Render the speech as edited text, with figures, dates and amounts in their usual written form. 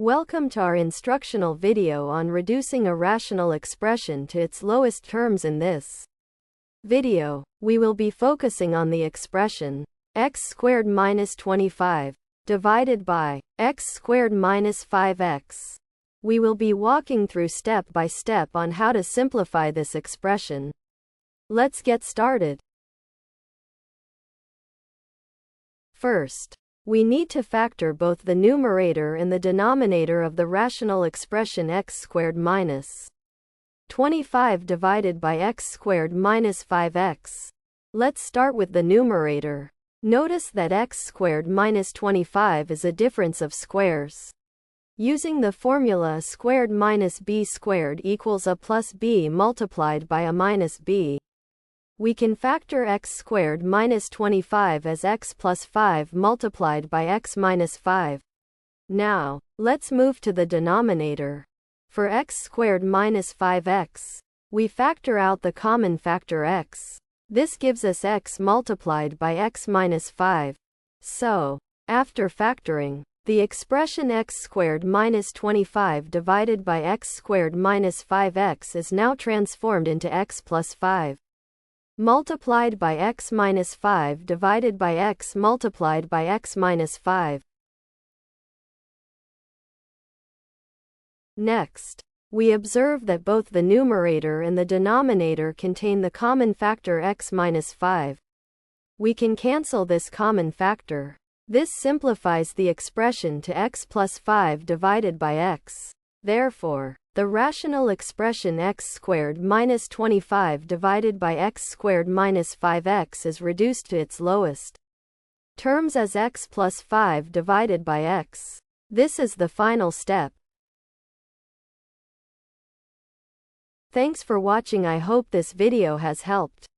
Welcome to our instructional video on reducing a rational expression to its lowest terms. In this video, we will be focusing on the expression x squared minus 25 divided by x squared minus 5x. We will be walking through step by step on how to simplify this expression. Let's get started. First, we need to factor both the numerator and the denominator of the rational expression x squared minus 25 divided by x squared minus 5x. Let's start with the numerator. Notice that x squared minus 25 is a difference of squares. Using the formula a squared minus b squared equals a plus b multiplied by a minus b, we can factor x squared minus 25 as x plus 5 multiplied by x minus 5. Now, let's move to the denominator. For x squared minus 5x, we factor out the common factor x. This gives us x multiplied by x minus 5. So, after factoring, the expression x squared minus 25 divided by x squared minus 5x is now transformed into x plus 5 multiplied by x minus 5 divided by x multiplied by x minus 5. Next, we observe that both the numerator and the denominator contain the common factor x minus 5. We can cancel this common factor. This simplifies the expression to x plus 5 divided by x. Therefore, the rational expression x squared minus 25 divided by x squared minus 5x is reduced to its lowest terms as x plus 5 divided by x. This is the final step. Thanks for watching. I hope this video has helped.